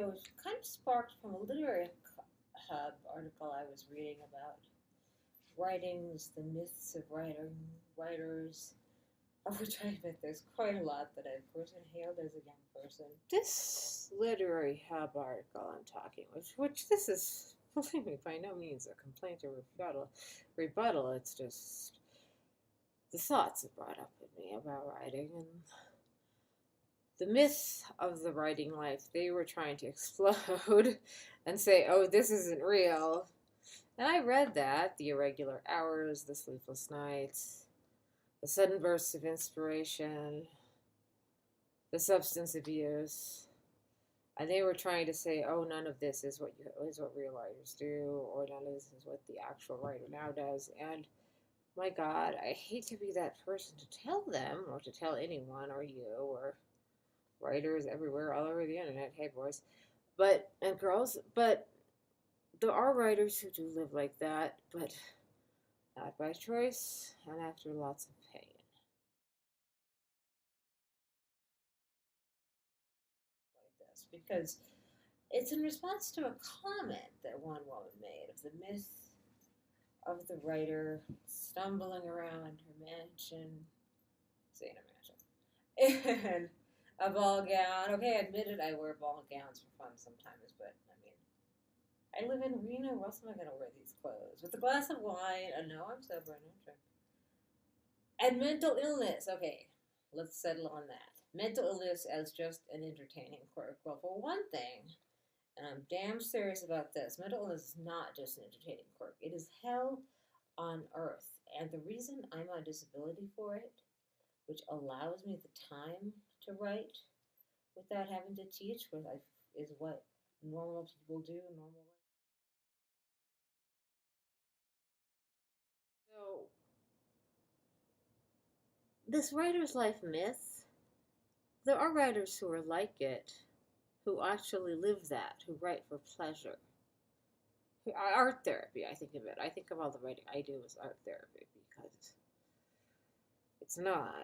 it was kind of sparked from a literary hub article I was reading about writings, the myths of writers, of which I admit there's quite a lot that I, of course, inhaled as a young person. This literary hub article I'm talking with, which this is, believe me, by no means a complaint or rebuttal, it's just the thoughts it brought up in me about writing and the myth of the writing life they were trying to explode and say, oh, this isn't real. And I read that, the irregular hours, the sleepless nights, the sudden bursts of inspiration, the substance abuse, and they were trying to say, oh, none of this is what real writers do, or none of this is what the actual writer now does. And my God, I hate to be that person to tell them, or to tell anyone, or you, or writers everywhere, all over the internet. Hey, boys, and girls, but there are writers who do live like that, but not by choice and after lots of pain. Like this, because it's in response to a comment that one woman made of the myth of the writer stumbling around her mansion, say in a mansion, and a ball gown. Okay, I admit it, I wear ball gowns for fun sometimes, but I mean, I live in Reno. Where else am I going to wear these clothes? With a glass of wine. No, I'm sober. No drink. And mental illness. Okay, let's settle on that. Mental illness as just an entertaining quirk. Well, for one thing, and I'm damn serious about this, mental illness is not just an entertaining quirk. It is hell on earth. And the reason I'm on disability for it, which allows me the time to write without having to teach, is what normal people do. So, this writer's life myth, there are writers who are like it, who actually live that, who write for pleasure. Art therapy, I think of it. I think of all the writing I do as art therapy because it's not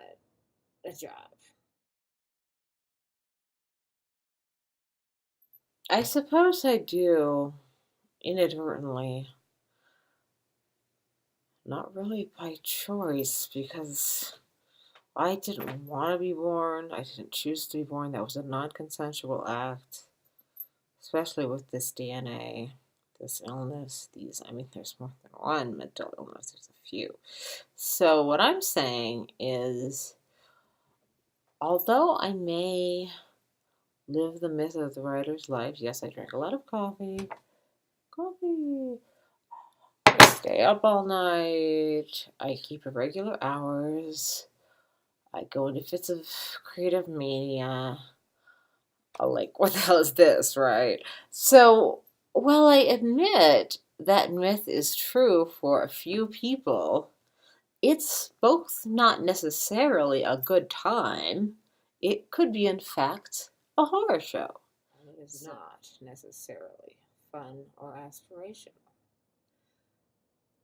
a job. I suppose I do, inadvertently. Not really by choice, because I didn't want to be born. I didn't choose to be born. That was a non-consensual act, especially with this DNA, this illness, there's more than one mental illness. There's a few. So what I'm saying is, although I may live the myth of the writer's life, yes, I drink a lot of coffee. I stay up all night. I keep irregular hours. I go into fits of creative mania. Like, what the hell is this, right? So, while I admit that myth is true for a few people, it's both not necessarily a good time. It could be, in fact, a horror show. It is not necessarily fun or aspirational.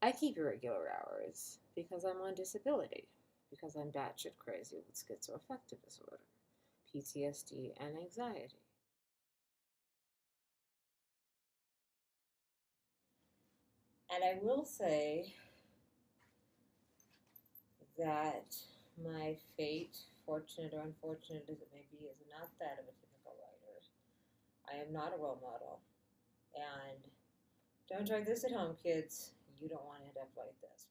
I keep irregular hours because I'm on disability, because I'm batshit crazy with schizoaffective disorder, PTSD, and anxiety. And I will say that my fate, fortunate or unfortunate as it may be, is not that of a typical writer. I am not a role model. And don't try this at home, kids. You don't want to end up like this.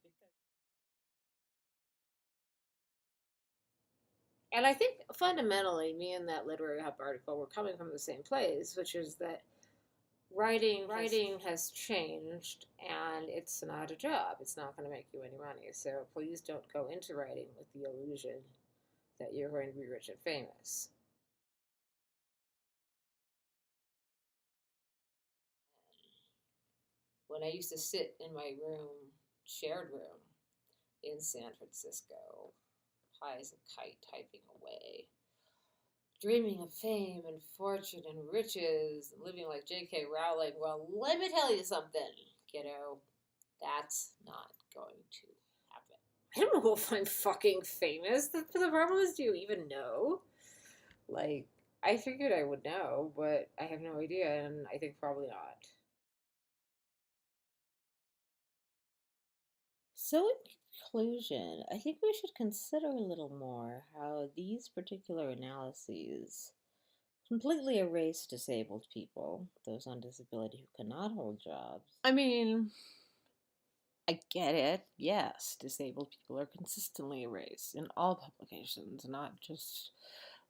And I think fundamentally, me and that literary hub article were coming from the same place, which is that writing has changed, and it's not a job. It's not going to make you any money. So please don't go into writing with the illusion that you're going to be rich and famous. When I used to sit in my room, shared room, in San Francisco, high as a kite, typing away, dreaming of fame and fortune and riches, and living like J.K. Rowling. Well, let me tell you something, kiddo. That's not going to happen. I don't know if I'm fucking famous. The problem is, do you even know? Like, I figured I would know, but I have no idea, and I think probably not. So, in conclusion, I think we should consider a little more how these particular analyses completely erase disabled people, those on disability who cannot hold jobs. I mean, I get it. Yes, disabled people are consistently erased in all publications, not just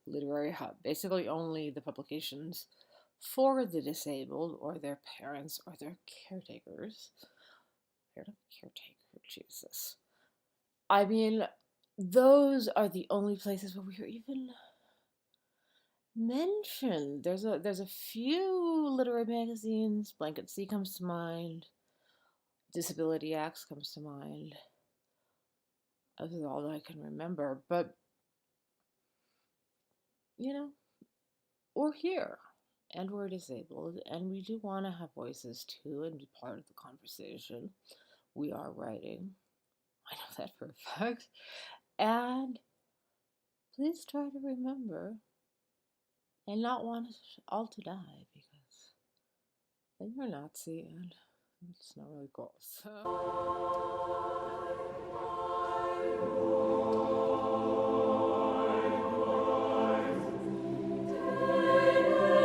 Literary Hub. Basically, only the publications for the disabled or their parents or their caretakers. Caretaker, Jesus. I mean, those are the only places where we are even mentioned. There's a few literary magazines. Blanket Sea comes to mind. Disability Acts comes to mind. That's all that I can remember. But you know, we're here and we're disabled, and we do want to have voices too and be part of the conversation. We are writing. I know that for a fact. And please try to remember and not want us all to die, because then you're Nazi and it's not really cool. So